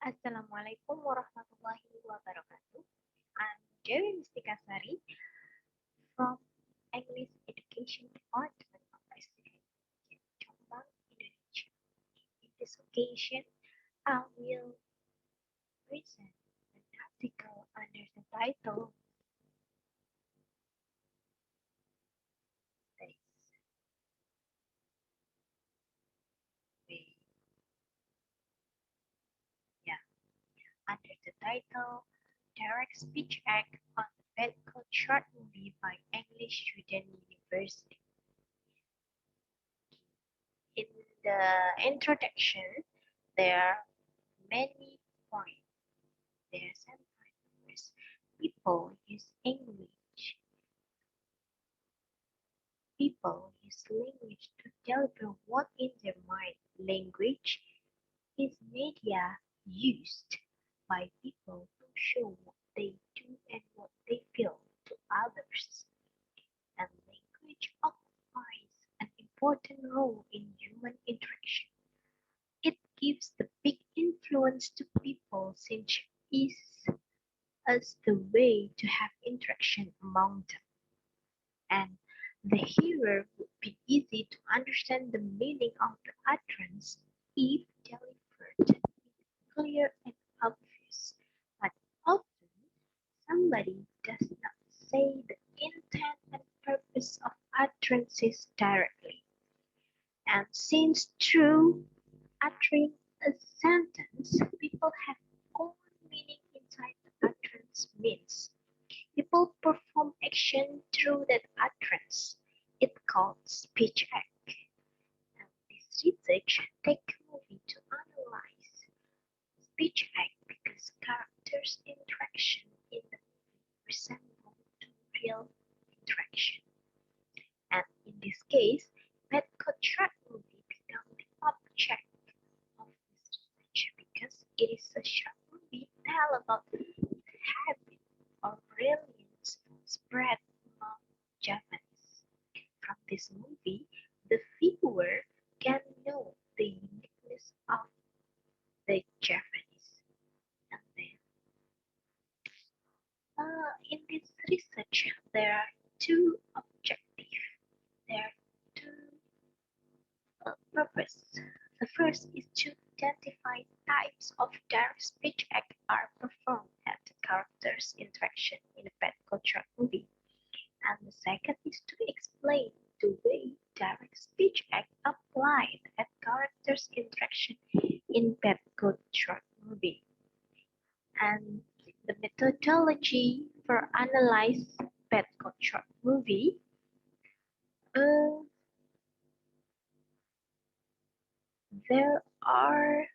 Assalamualaikum warahmatullahi wabarakatuh. I'm Dewi Mistika Sari from English Education Department of STKIP, Jombang, Indonesia. In this occasion, I will present an article under the title this way. Yeah, under the title Direct Speech Act on the Bad Code Short Movie by English Student University. In the introduction, there are many points. There's some points. People use English. People use language to deliver what in their mind. Language is media used by people to show what they do and what they feel to others. And language occupies an important role in human interaction. It gives the big influence to people since it is as the way to have interaction among them, and the hearer would be easy to understand the meaning of the utterance if delivered in clear and obvious. But often somebody does not say the intent and purpose of utterances directly, and since through uttering a sentence, people have own meaning inside the utterance means. People perform action through that utterance. It's called speech act. And this research takes movie to analyze speech act because characters' interaction in the movie resemble to real interaction. And in this case, Pet Short movie become the object of this research because it is a short movie tell about the habit or brilliance spread among Japanese. From this movie, the viewer can know the uniqueness of the Japanese. And then, in this research, there are two objectives. There are two purposes. The first is to identify types of direct speech act are performed at the character's interaction in a pet culture movie. And the second is to explain the way direct speech act applied at characters' interaction in pet culture movie. And the methodology for analyze pet culture movie. Uh, there are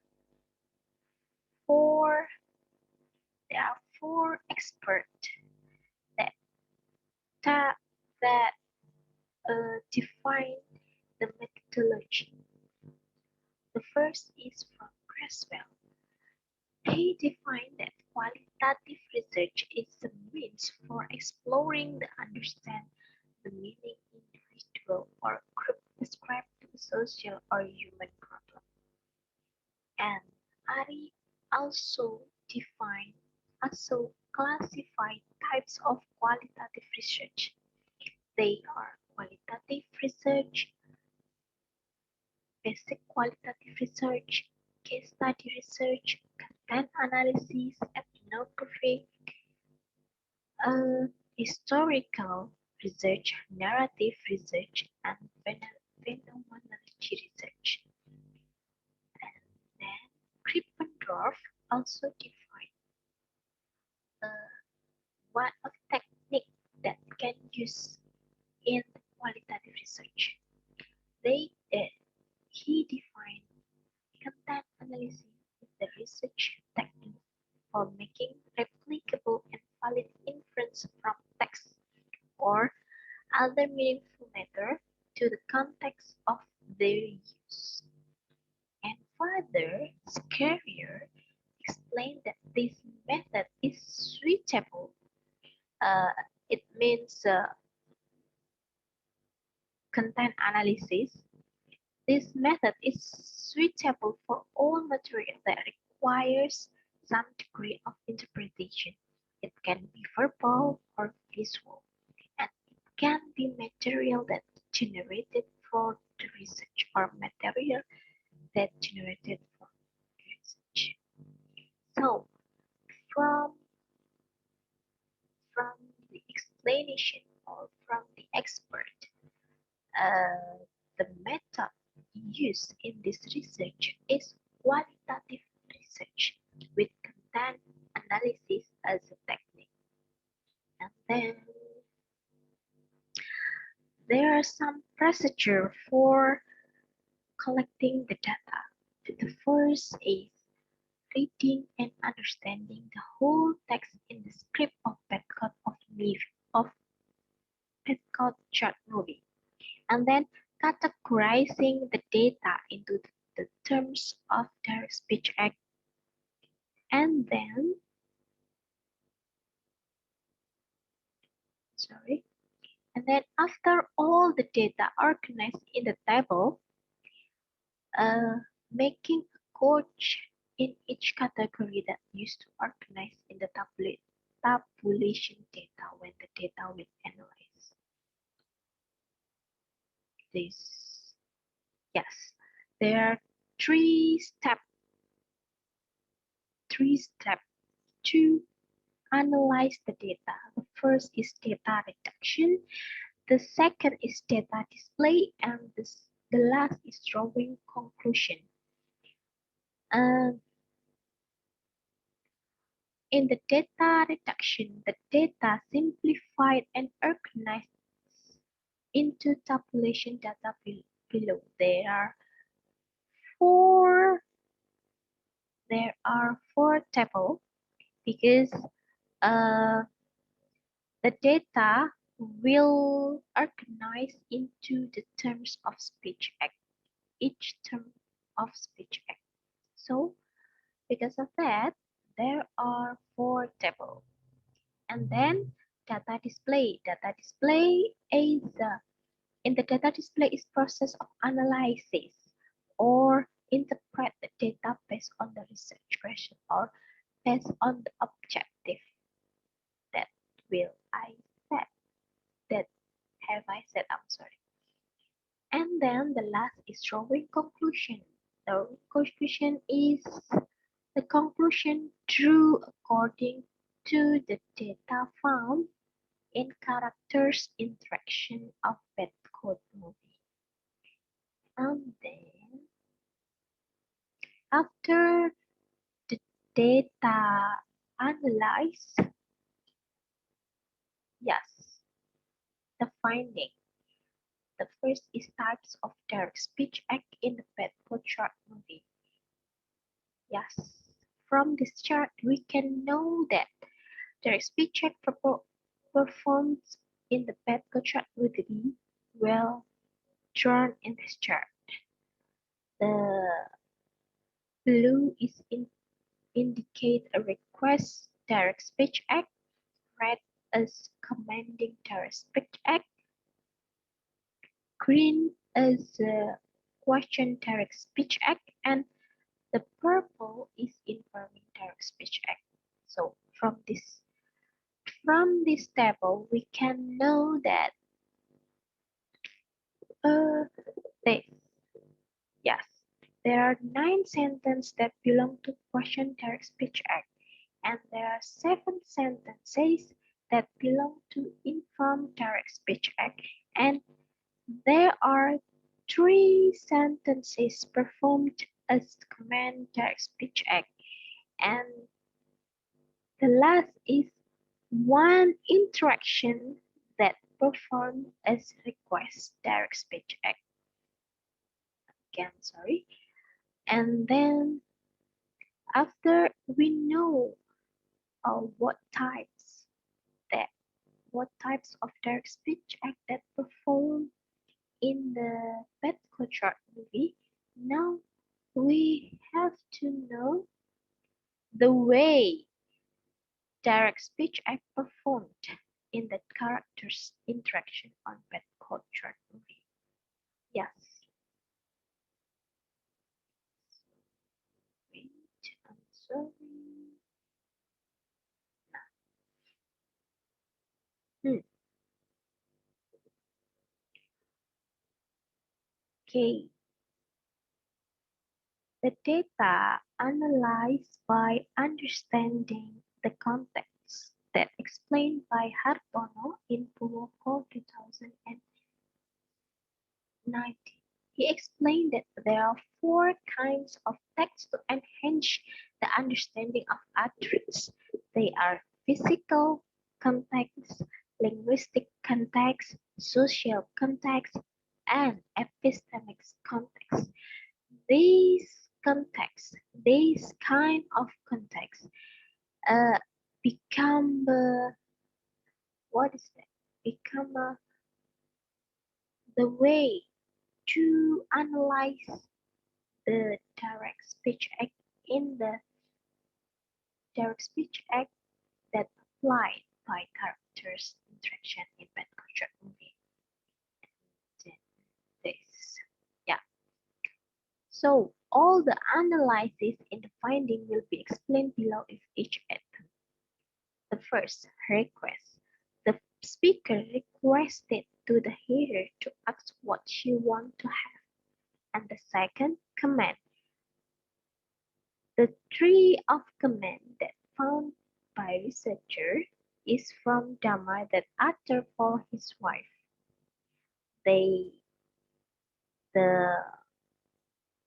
four there are four experts that that, that define the methodology. The first is from Creswell. He defined that qualitative research is a means for exploring the understand the meaning individual or group ascribe to a social or human problem. And Ari also defined also classified types of qualitative research. They are qualitative research, basic qualitative research, case study research, content analysis, ethnography, historical research, narrative research, and phenomenology research. And then Krippendorf also defined uh, one of technique that can use in qualitative research. They he defined content analysis as the research technique for making replicable and valid inference from text or other meaningful matter to the context of their use. And further, Scarrier explained that this method is suitable. Uh, it means content analysis. This method is suitable for all material that requires some degree of interpretation. It can be verbal or visual, and it can be material that generated for the research or material that generated for research. So, from from the explanation or from the expert, uh, the method used in this research is qualitative research with content analysis as a technique. And then there are some procedure for collecting the data. The first is reading and understanding the whole text in the script of Petcott short movie, and then categorizing the data into the terms of their speech act, and then sorry, and then after all the data organized in the table, uh, making a coach in each category that used to organize in the tabulation data when the data will analyze this. Yes, there are three step three step to analyze the data. The first is data reduction, the second is data display, and the last is drawing conclusion. Um, in the data reduction, the data simplified and organized into tabulation data below. Four there are four tables because uh, the data will organize into the terms of speech act, each term of speech act. So because of that, there are four tables. And then data display. Data display is in the data display is process of analysis or interpret the data based on the research question or based on the objective that will I said that have I said I'm sorry. And then the last is drawing conclusion. The conclusion is the conclusion drew according to the data found in characters interaction of pet code movie. And then after the data analyzed, yes, the finding. The first is types of direct speech act in the pet code short movie. Yes, from this chart we can know that direct speech act performed in the pet code short movie well drawn in this chart. The blue is indicate a request direct speech act, red is commanding direct speech act, green is a question direct speech act, and the purple is informing direct speech act. So from this table we can know that uh, this yes there are 9 sentences that belong to question direct speech act, and there are 7 sentences that belong to informed direct speech act, and there are 3 sentences performed as command direct speech act, and the last is one interaction that performed as request direct speech act. Again, sorry. And then after we know what types that what types of direct speech act that perform in the pet culture movie, now we have to know the way direct speech act performed in the character's interaction on pet culture movie. Yes. Wait, I'm sorry. Okay, the data analyzed by understanding the context that explained by Hartono in Purwoko 2019. He explained that there are four kinds of text to enhance the understanding of utterance. They are physical context, linguistic context, social context, and epistemic context. These kind of context uh, become what is that? Become the way to analyze the direct speech act in the direct speech act that applied by characters interaction in bad contract movie. Then this. Yeah. So all the analysis in the finding will be explained below if each item. The first request. The speaker requested to the hearer to ask what she want to have. And the second command. The tree of command that found by researcher is from Dhamma that uttered for his wife. They the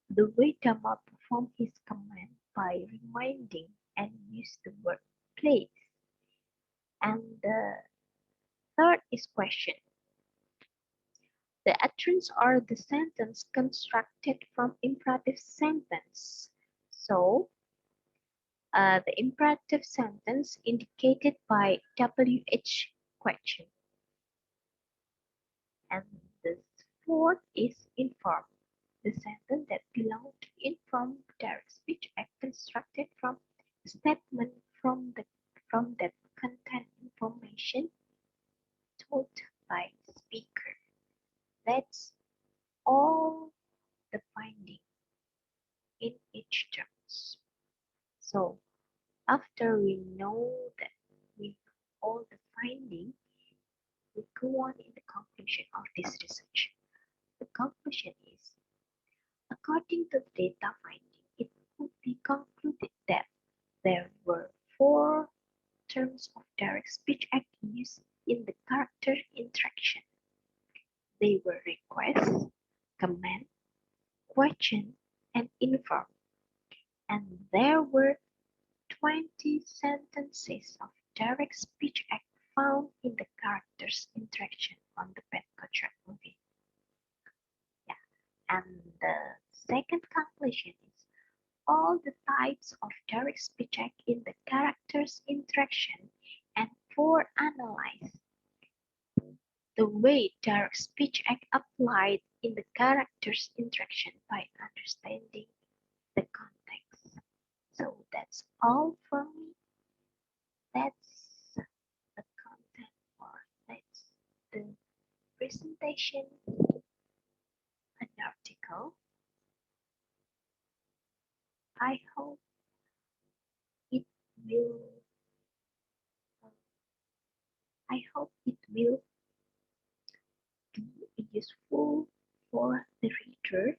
the way Dhamma performed his command by reminding and use the word place. And the third is question. The utterance or the sentence constructed from imperative sentence. So the imperative sentence indicated by WH question. And the fourth is informed, the sentence that belongs to informed direct speech act constructed from statement from that content information told by the speaker. That's all the finding in each terms. So after we know that we know all the finding, we go on in the conclusion of this research. The conclusion is, according to the data finding, it could be concluded that there were four terms of direct speech act used in the character interaction. They were request, command, question, and inform. And there were 20 sentences of direct speech act found in the characters interaction on the pet contract movie. Yeah. And the second conclusion is all the types of direct speech act in the characters interaction and for analyze the way direct speech act applied in the characters interaction by understanding the context. So that's all for me. That's the content or that's the presentation, an article. I hope it will I hope it will be useful for the reader